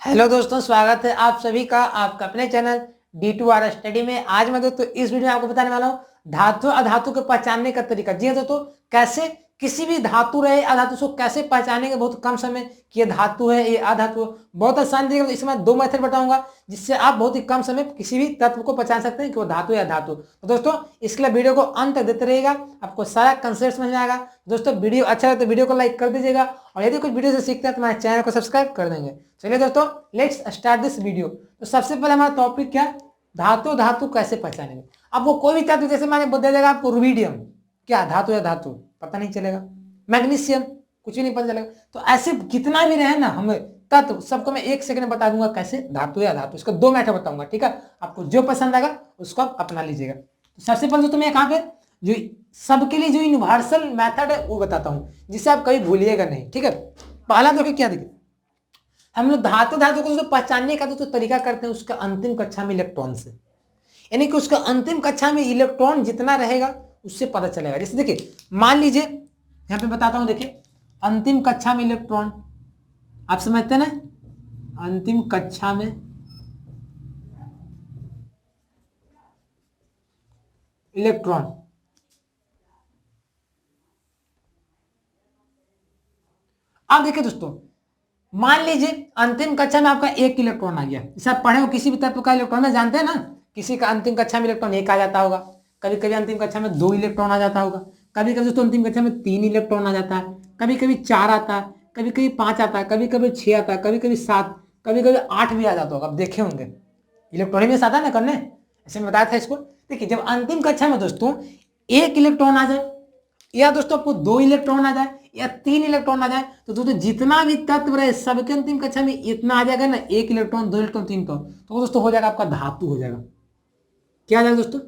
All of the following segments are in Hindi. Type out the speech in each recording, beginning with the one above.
हेलो दोस्तों, स्वागत है आप सभी का आपका अपने चैनल D2R स्टडी में। आज मैं दोस्तों इस वीडियो में आपको बताने वाला हूँ धातु अधातु को पहचानने का तरीका। जी हाँ दोस्तों, कैसे किसी भी धातु रहे अधातु को कैसे पहचानेंगे बहुत कम समय कि ये धातु है ये अधातु है। बहुत आसान तरीका, इसमें दो मेथड बताऊंगा जिससे आप बहुत ही कम समय किसी भी तत्व को पहचान सकते हैं कि वो धातु या धातु। तो दोस्तों इसके लिए वीडियो को अंत तक देते रहिएगा, आपको सारा कंसेप्ट समझ में आएगा। दोस्तों वीडियो अच्छा लगे तो वीडियो को लाइक कर दीजिएगा और यदि कुछ वीडियो से सीखते हैं तो हमारे चैनल को सब्सक्राइब कर देंगे। चलिए दोस्तों, लेट्स स्टार्ट दिस वीडियो। तो सबसे पहले हमारा टॉपिक क्या, धातु धातु कैसे पहचानेंगे। अब वो कोई भी तत्व, जैसे मैंने दे देगा आपको रुबिडियम, क्या धातु या धातु पता नहीं चलेगा। मैग्नीशियम कुछ भी नहीं पता चलेगा। तो ऐसे कितना भी रहे ना हमें तत्व, सबको मैं एक सेकंड में बता दूंगा कैसे धातु या धातु। इसका दो मेथड बताऊंगा, ठीक है। आपको जो पसंद आएगा उसको आप अपना लीजिएगा। तो सबसे पहले तो तुम्हें कहाँ पे जो सबके लिए जो यूनिवर्सल मेथड है वो बताता हूँ, जिससे आप कभी भूलिएगा नहीं, ठीक है। पहला देखिए क्या देखिए, हम लोग धातु धातु को जो पहचानने का जो तरीका करते हैं उसका अंतिम कक्षा में इलेक्ट्रॉन से, यानी कि उसका अंतिम कक्षा में इलेक्ट्रॉन जितना रहेगा उससे पता चलेगा। जैसे देखिए मान लीजिए यहां पे बताता हूं, देखिए अंतिम कक्षा में इलेक्ट्रॉन, आप समझते हैं ना, अंतिम कक्षा में इलेक्ट्रॉन। अब देखिए दोस्तों, मान लीजिए अंतिम कक्षा में आपका एक इलेक्ट्रॉन आ गया। जैसे आप पढ़े हो किसी भी तत्व का इलेक्ट्रॉन में, जानते हैं ना, किसी का अंतिम कक्षा में इलेक्ट्रॉन एक आ जाता होगा, कभी कभी अंतिम कक्षा में दो इलेक्ट्रॉन आ जाता होगा, कभी कभी दोस्तों अंतिम कक्षा में तीन इलेक्ट्रॉन आ जाता है, कभी कभी चार आता है, कभी कभी पांच आता है, कभी कभी छह आता है, कभी कभी सात, कभी कभी आठ भी आ जाता होगा। आप देखे होंगे इलेक्ट्रॉनिक में आता है ना करने, ऐसे में बताया था इसको। देखिए जब अंतिम कक्षा में दोस्तों एक इलेक्ट्रॉन आ जाए, या दोस्तों आपको दो इलेक्ट्रॉन आ जाए, या तीन इलेक्ट्रॉन आ जाए, तो दोस्तों जितना भी तत्व रहे सबके अंतिम कक्षा में इतना आ जाएगा ना, एक इलेक्ट्रॉन दो इलेक्ट्रॉन तीन तो वो दोस्तों हो जाएगा आपका धातु हो जाएगा। क्या आ जाएगा दोस्तों,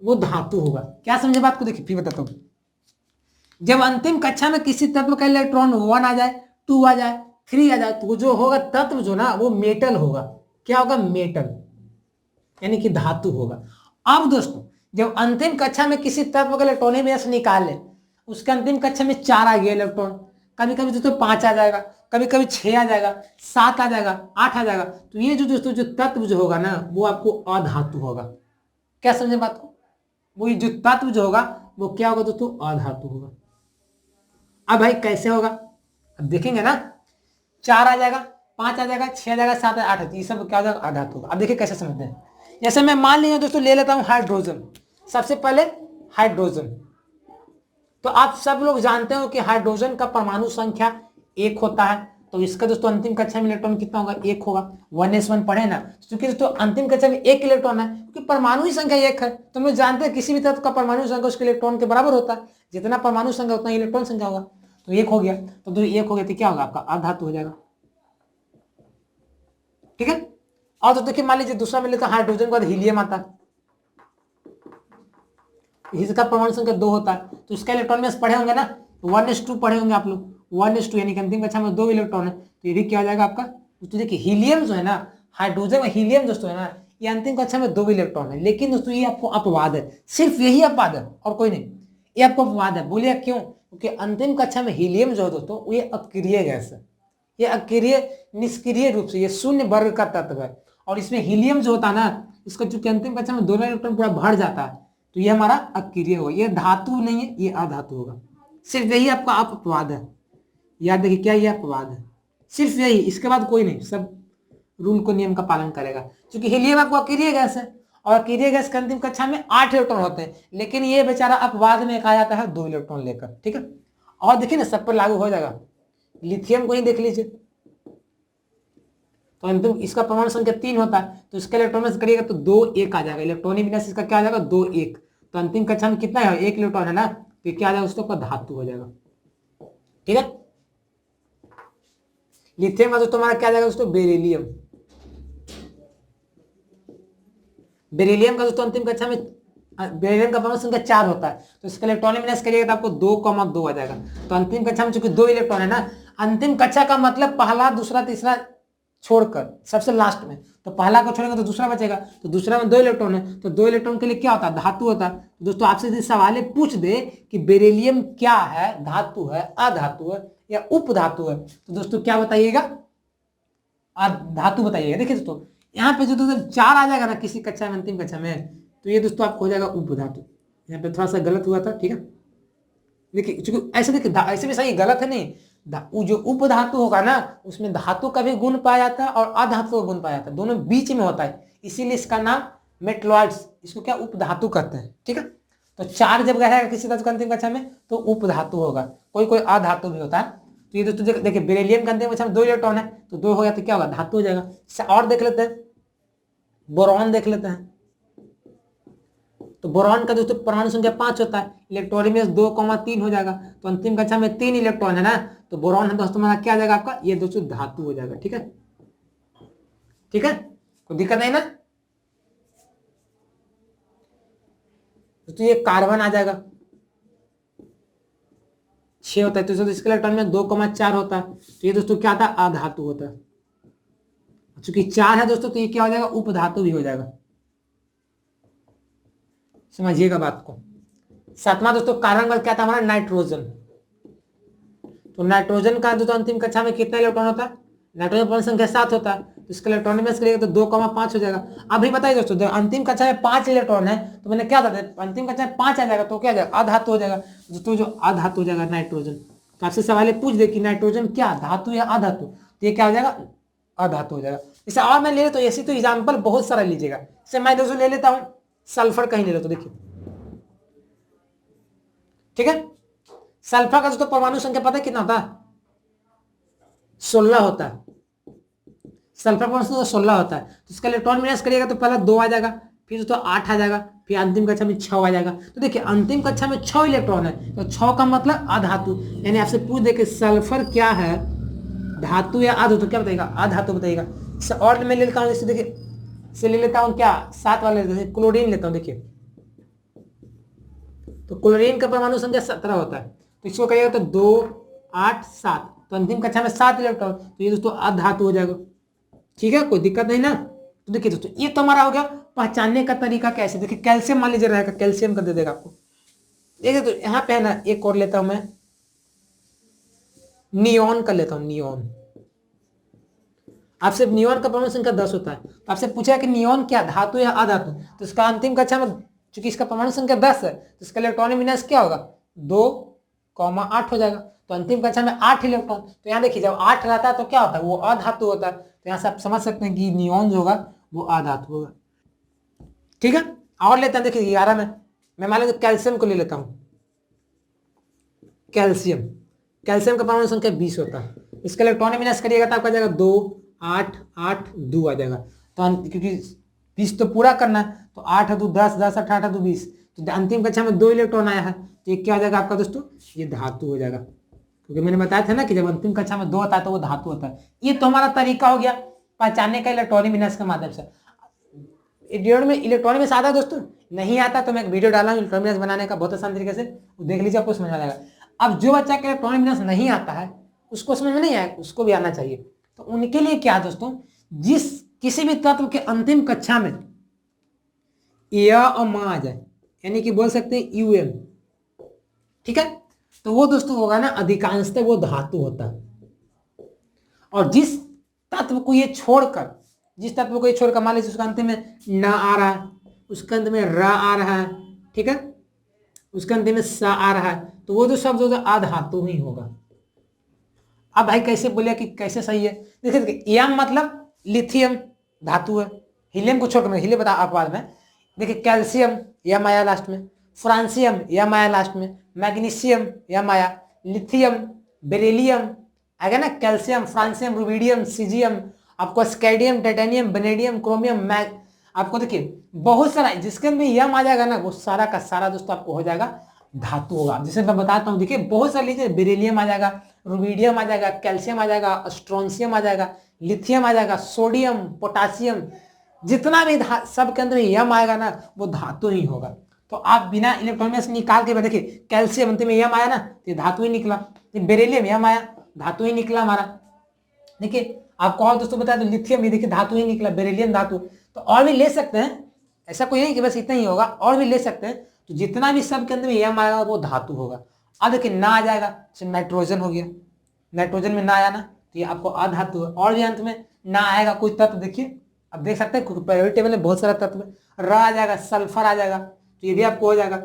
वो धातु होगा। क्या समझे बात को, देखिए फिर बताता हूं। जब अंतिम कक्षा में किसी तत्व का इलेक्ट्रॉन वन आ जाए, टू आ जाए, थ्री आ जाए, तो जो होगा तत्व जो ना वो मेटल होगा। क्या होगा, मेटल, यानी कि धातु होगा। अब दोस्तों जब अंतिम कक्षा में किसी तत्व का इलेक्ट्रॉन में से निकाले, उसके अंतिम कक्षा में चार आ गया इलेक्ट्रॉन, कभी कभी दोस्तों पांच आ जाएगा, कभी कभी छह आ जाएगा, सात आ जाएगा, आठ आ जाएगा, तो ये जो दोस्तों जो तत्व जो होगा ना वो आपको अधातु होगा। क्या समझे बात को, वो जो तत्व जो होगा वो क्या होगा दोस्तों, अधातु होगा। अब भाई कैसे होगा, अब देखेंगे ना, चार आ जाएगा, पांच आ जाएगा, छह आ जाएगा, सात आठ, ये सब क्या हो जाएगा, अधातु होगा। अब देखिए कैसे समझते हैं। जैसे मैं मान लीजिए दोस्तों ले लेता हूं हाइड्रोजन। सबसे पहले हाइड्रोजन, तो आप सब लोग जानते हो कि हाइड्रोजन का परमाणु संख्या एक होता है, तो इसका दोस्तों अंतिम कक्षा में इलेक्ट्रॉन कितना होगा, एक होगा। 1s1 पढ़े ना, क्योंकि दोस्तों अंतिम कक्षा में एक इलेक्ट्रॉन है, क्योंकि परमाणु ही संख्या एक है। तो हम लोग जानते हैं किसी भी तत्व का परमाणु संख्या उसके इलेक्ट्रॉन के बराबर होता है, जितना परमाणु संख्या उतना इलेक्ट्रॉन संख्या होगा। तो एक हो गया, तो एक हो गया तो क्या होगा, आपका अधातु हो जाएगा, ठीक है। और तो देखिए मान लीजिए दूसरा में लेते हैं हाइड्रोजन के बाद हीलियम आता है, इसका परमाणु संख्या दो होता है, तो इसका इलेक्ट्रॉन में पढ़े होंगे ना, 1s2 पढ़े होंगे आप लोग, 1s2 यानी कि अंतिम कक्षा में दो इलेक्ट्रॉन है, तो ये भी क्या हो जाएगा आपका। तो देखिए हीलियम जो है ना, हाइड्रोजन और हीलियम दोस्तों है ना, ये अंतिम कक्षा में दो इलेक्ट्रॉन है। लेकिन दोस्तों ये आपको अपवाद है, सिर्फ यही अपवाद है और कोई नहीं, ये आपको अपवाद है। बोलिए क्यों, क्योंकि अंतिम कक्षा में हीलियम जो है दोस्तों ये अक्रिय गैस है, ये अक्रिय निष्क्रिय रूप से ये शून्य वर्ग का तत्व है। और इसमें हीलियम जो होता है ना, इसका चूंकि अंतिम कक्षा में दोनों इलेक्ट्रॉन पूरा भर जाता है, तो ये हमारा अक्रिय होगा, ये धातु नहीं है, ये अधातु होगा। सिर्फ यही आपका अपवाद है, याद रखिए क्या ये अपवाद है, सिर्फ यही, इसके बाद कोई नहीं, सब रूल को नियम का पालन करेगा। क्योंकि हीलियम आपको अक्रिय गैस है, और अक्रिय गैस के अंतिम कक्षा में 8 इलेक्ट्रॉन होते हैं, लेकिन ये बेचारा अपवाद में कहा जाता है 2 इलेक्ट्रॉन लेकर, ठीक है। और देखिए ना सब पर लागू हो जाएगा। लिथियम को ही देख लीजिए, तो अंतिम इसका परमाणु संख्या 3 होता है, तो इसका इलेक्ट्रॉन में करिएगा तो 2 1 आ जाएगा, इलेक्ट्रॉनिक विन्यास इसका क्या आ जाएगा, 2 1। तो अंतिम कक्षा में कितना है, एक इलेक्ट्रॉन है ना, तो ये क्या आ जाएगा उसको धातु हो जाएगा, ठीक है। लिथियम का दोस्तों हमारा क्या आ जाएगा दोस्तों, बेरिलियम। बेरिलियम का दोस्तों अंतिम कक्षा में बेरिलियम का परमाणु संख्या 4 होता है, तो इसका इलेक्ट्रॉनिक विन्यास करिएगा तो आपको 2,2 आ जाएगा। तो अंतिम कक्षा में चूंकि 2 इलेक्ट्रॉन है ना, अंतिम कक्षा का मतलब पहला दूसरा तीसरा छोड़कर सबसे लास्ट में, तो पहला को छोड़ेंगे तो दूसरा बचेगा, तो दूसरा में 2 इलेक्ट्रॉन है, तो 2 इलेक्ट्रॉन के लिए क्या होता है, धातु होता है। तो दोस्तों आपसे यदि सवाल पूछ दे कि बेरिलियम क्या है, धातु है, अधातु है या उपधातु है, तो दोस्तों क्या बताइएगा, धातु बताइएगा। देखिए दोस्तों यहाँ पे जो दोस्तों 4 आ जाएगा ना किसी कक्षा में, अंतिम कक्षा में, तो ये दोस्तों आपको हो जाएगा उपधातु। यहाँ पे थोड़ा सा गलत हुआ था, ठीक है। देखिए चूंकि ऐसे देखिए ऐसे भी सही, गलत है नहीं। जो उपधातु होगा ना उसमें धातु का भी गुण पाया जाता है और अधातु का गुण पाया जाता है, दोनों बीच में होता है, इसीलिए इसका नाम मेटलॉइड्स, इसको क्या उपधातु कहते हैं, ठीक है। तो 4 जब रहेगा किसी धातु का अंतिम कक्षा में तो उपधातु होगा, कोई कोई अधातु भी होता है। तो ये दोस्तों देखिए बेरिलियम का अंतिम कक्षा में 2 इलेक्ट्रॉन है, तो 2 हो गया तो क्या होगा, धातु हो जाएगा। और देख लेते हैं, बोरॉन देख लेते हैं। तो बोरॉन का दोस्तों परमाणु संख्या 5 होता है, इलेक्ट्रॉनिक 2,3 हो जाएगा, तो अंतिम कक्षा में 3 इलेक्ट्रॉन है ना, तो बोरॉन है दोस्तों हमारा क्या आ जाएगा आपका, ये दोस्तों धातु हो जाएगा, ठीक है। ठीक है, कोई दिक्कत नहीं ना। तो ये कार्बन आ जाएगा, 6 होता है, तो इसके इलेक्ट्रॉन में 2,4 होता है, तो ये दोस्तों क्या था, अधातु होता है। चूंकि 4 है दोस्तों तो ये क्या हो जाएगा, उपधातु भी हो जाएगा, समझिएगा बात को। 7वां दोस्तों कार्बन का क्या था हमारा, नाइट्रोजन। तो नाइट्रोजन का दोस्तों अंतिम कक्षा में कितना इलेक्ट्रॉन होता है, नाइट्रोजन परमाणु संख्या 7 होता है, तो इसका इलेक्ट्रॉन में करिएगा तो 2,5 हो जाएगा। अभी बताइए दोस्तों जब अंतिम कक्षा में 5 इलेक्ट्रॉन है, तो मैंने क्या था अंतिम कक्षा में 5 आ जाएगा तो क्या जाएगा, अधातु हो जाएगा। दोस्तों जो अधातु हो जाएगा नाइट्रोजन, तो आपसे सवाल पूछ दे कि नाइट्रोजन क्या धातु या अधातु, तो ये क्या हो जाएगा, अधातु हो जाएगा। इसे और मैं ले लेता हूँ, ऐसी तो एग्जाम्पल बहुत सारा लीजिएगा। इसे मैं दोस्तों ले लेता हूँ सल्फर कहीं ले लो, तो देखिए ठीक है, सल्फर का दोस्तों परमाणु संख्या पता है कितना होता है, 16 होता है। सल्फर परमाणु संख्या 16 होता है, तो इसका इलेक्ट्रॉन विन्यास करिएगा तो पहला 2 आ जाएगा, फिर दोस्तों 8 आ जाएगा, फिर अंतिम कक्षा में 6 आ जाएगा। तो देखिए अंतिम कक्षा में 6 इलेक्ट्रॉन है, तो 6 का मतलब अधातु, यानी आपसे पूछ दे कि सल्फर क्या है, धातु या अधातु, क्या बताइएगा, अधातु बताइएगा। और मैं ले लेता हूँ, जैसे देखिए इसे ले लेता हूँ क्या, 7 वाले क्लोरीन लेता हूँ। देखिए तो क्लोरीन का परमाणु संख्या 17 होता है, तो इसको करिएगा तो 2, 8, 7, तो अंतिम कक्षा में 7 इलेक्ट्रॉन, तो ये दोस्तों अधातु हो जाएगा, ठीक है, कोई दिक्कत नहीं ना। तो देखिए दोस्तों ये तो हमारा हो गया पहचानने का तरीका कैसे। देखिए कैल्शियम मान लीजिए रहेगा, कैल्शियम का दे देगा आपको। देखिए तो यहाँ पे है ना, एक और लेता हूं मैं, नियोन का लेता हूं, नियोन। आपसे नियोन का परमाणु संख्या 10 होता है, तो आपसे पूछा कि नियोन क्या धातु या अधातु, तो इसका अंतिम कक्षा में चूंकि इसका परमाणु संख्या 10 है, तो इसका इलेक्ट्रॉनिक विन्यास क्या होगा, 2,8 हो जाएगा, तो अंतिम कक्षा में 8 इलेक्ट्रॉन। तो यहाँ देखिए जब 8 रहता है तो क्या होता है, वो अधातु होता है। तो यहाँ से आप समझ सकते हैं कि नियोन जो होगा वो अधातु होगा, ठीक है। और लेते हैं, देखिए 11 में मैं मान लीजिए कैल्शियम को ले लेता हूँ। कैल्शियम का परमाणु संख्या 20 होता है, इसका इलेक्ट्रॉनिक विन्यास करिएगा तो आपका जाएगा 2, 8, 8, 2 आ जाएगा। तो क्योंकि 20 तो पूरा करना है, तो 8 2 10, 10 8 8 2 20, तो अंतिम कक्षा में 2 इलेक्ट्रॉन आया है, तो ये क्या हो जाएगा आपका दोस्तों, ये धातु हो जाएगा। क्योंकि मैंने बताया था ना कि जब अंतिम कक्षा में 2 होता है तो वो धातु होता है। ये तो हमारा तरीका हो गया पहचानने का इलेक्ट्रॉनिक विन्यास के माध्यम से। इलेक्ट्रॉनिक विन्यास आता है दोस्तों, नहीं आता तो मैं एक वीडियो डाला हूँ इलेक्ट्रॉनिक विन्यास बनाने का, बहुत आसान तरीके से देख लीजिए, आपको समझ में आ जाएगा। अब जो बच्चा के इलेक्ट्रॉनिक विन्यास नहीं आता है, उसको समझ में नहीं आया, उसको भी आना चाहिए। तो उनके लिए क्या दोस्तों, जिस किसी भी तत्व के अंतिम कक्षा में या और मा आ जाए, यानी कि बोल सकते हैं यूएम, ठीक है, तो वो दोस्तों होगा ना अधिकांशतः वो धातु होता है। और जिस तत्व को ये छोड़कर मान लीजिए उसका अंतिम में न आ रहा है, उसके अंत में र आ रहा है, ठीक है, उसके अंतिम में स आ रहा है, तो वो जो शब्द होगा अधातु ही होगा। अब भाई कैसे बोले कि कैसे सही है, देखिए यम मतलब लिथियम धातु है, हीलियम को छोड़कर, हीलियम बता आपको बाद में। देखिए कैल्शियम यम आया लास्ट में, फ्रांसियम यम आया लास्ट में, मैग्नीशियम यम आया, लिथियम, बेरिलियम आएगा ना, कैल्शियम, फ्रांसियम, रुबिडियम, सीजियम, आपको स्कैडियम, टाइटेनियम, वेनेडियम, क्रोमियम, मैग, आपको देखिए बहुत सारा जिसके अंदर यम आ जाएगा ना, वो सारा का सारा दोस्तों आपको हो जाएगा धातु होगा। जैसे मैं बताता हूँ, देखिए बहुत सारे लीजिए, बेरिलियम आ जाएगा, रुबिडियम आ जाएगा, कैल्शियम आ जाएगा, स्ट्रोंसियम आ जाएगा, लिथियम आ जाएगा, सोडियम, पोटासियम, जितना भी सब के अंदर यम आएगा ना वो धातु ही होगा। तो आप बिना इलेक्ट्रॉनिक से निकाल के देखिए, कैल्शियम अंतिम में यम आया ना, तो धातु ही निकला, बेरिलियम यम आया, धातु ही निकला हमारा। देखिए आपको और दोस्तों बताया तो लिथियम, ये देखिए धातु ही निकला, बेरिलियम धातु। तो और भी ले सकते हैं, ऐसा कोई नहीं कि बस इतना ही होगा, और भी ले सकते हैं। तो जितना भी सब के अंदर में यम आएगा वो धातु होगा। अब देखिए ना आ जाएगा, नाइट्रोजन हो गया, नाइट्रोजन में ना आया ना, तो ये आपको अधातु है। और भी अंत में ना आएगा कोई तत्व, देखिए अब देख सकते हैं पीरियोडिक टेबल में बहुत सारा तत्व है। र आ जाएगा, सल्फर आ जाएगा, तो ये भी आपको हो जाएगा।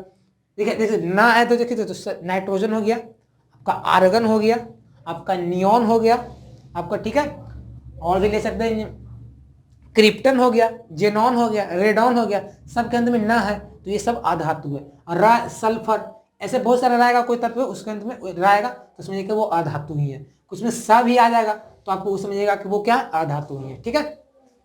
देखिए देखिए ना आए तो देखिए तो नाइट्रोजन हो गया, आपका आर्गन हो गया, आपका नियॉन हो गया आपका, ठीक है। और भी ले सकते हैं, क्रिप्टन हो गया, जेनॉन हो गया, रेडॉन हो गया, सब के अंत में न है तो ये सब अधातु है। और रा, सल्फर, ऐसे बहुत सारा रहेगा कोई तत्व उसके अंत में रहेगा तो समझिए कि वो अधातु ही है। कुछ में स भी आ जाएगा तो आपको वो समझिएगा कि वो क्या अधातु ही है, ठीक है।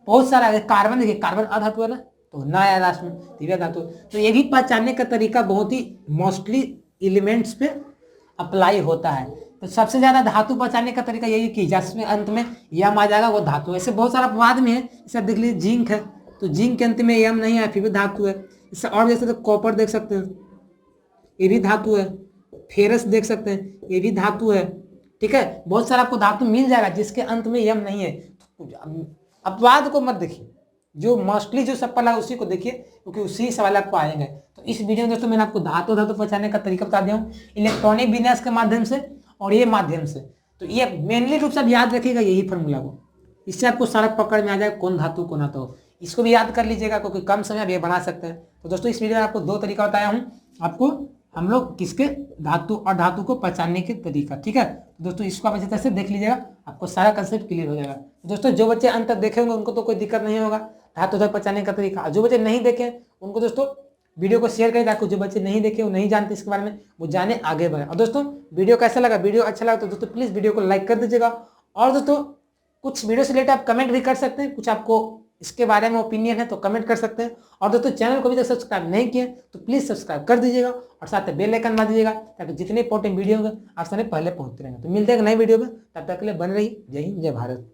बहुत सारा है, कार्बन देखिए कार्बन अधातु है ना, तो ना आया लास्ट में, तो ये धातु। तो ये भी पहचानने का तरीका बहुत ही मोस्टली एलिमेंट्स पे अप्लाई होता है। तो सबसे ज्यादा धातु पहचानने का तरीका यही कि जिसमें अंत में यम आ जाएगा वो धातु। ऐसे बहुत सारा अपवाद में है, जैसे देख लीजिए जिंक है, तो जिंक के अंत में यम नहीं है फिर भी धातु है। इससे और जैसे तो कॉपर देख सकते हैं, ये भी धातु है। फेरस देख सकते हैं, ये भी धातु है, ठीक है। बहुत सारा आपको धातु मिल जाएगा जिसके अंत में यम नहीं है। अपवाद को मत देखिए, जो मोस्टली जो सब पढ़ा उसी को देखिए, क्योंकि उसी सवाल आपको आएंगे। तो इस वीडियो में दोस्तों मैंने आपको धातु पहचानने का तरीका बता दिया हूँ, इलेक्ट्रॉनिक विन्यास के माध्यम से और ये माध्यम से। तो ये मेनली रूप से आप याद रखिएगा यही फॉर्मूला को, इससे आपको सारा पकड़ में आ जाए कौन धातु कौन आता हो। इसको भी याद कर लीजिएगा क्योंकि कम समय भी बना सकते हैं। तो दोस्तों इस वीडियो में आपको दो तरीका बताया हूँ, आपको हम लोग किसके धातु और धातु को पहचानने के तरीका, ठीक है। तो दोस्तों इसको आप अच्छी तरह से देख लीजिएगा, आपको सारा कंसेप्ट क्लियर हो जाएगा। दोस्तों जो बच्चे अंत तक देखेंगे उनको तो कोई दिक्कत नहीं होगा धातु पहचानने का तरीका। जो बच्चे नहीं देखे उनको दोस्तों वीडियो को शेयर करें ताकि जो बच्चे नहीं देखे वो नहीं जानते इसके बारे में वो जाने आगे बढ़े। और दोस्तों वीडियो कैसा लगा, वीडियो अच्छा लगा तो दोस्तों प्लीज वीडियो को लाइक कर दीजिएगा। और दोस्तों कुछ वीडियो से रिलेटेड आप कमेंट भी कर सकते हैं, कुछ आपको इसके बारे में ओपिनियन है तो कमेंट कर सकते हैं। और दोस्तों चैनल को अभी तक सब्सक्राइब नहीं किए तो प्लीज सब्सक्राइब कर दीजिएगा और साथ में बेल आइकन दबा दीजिएगा ताकि जितने इंपॉर्टेंट वीडियो होंगे आप सामने पहले पहुंचते रहेंगे। तो मिलते हैं नई वीडियो में, तब तक के लिए बने रहिए। जय हिंद, जय भारत।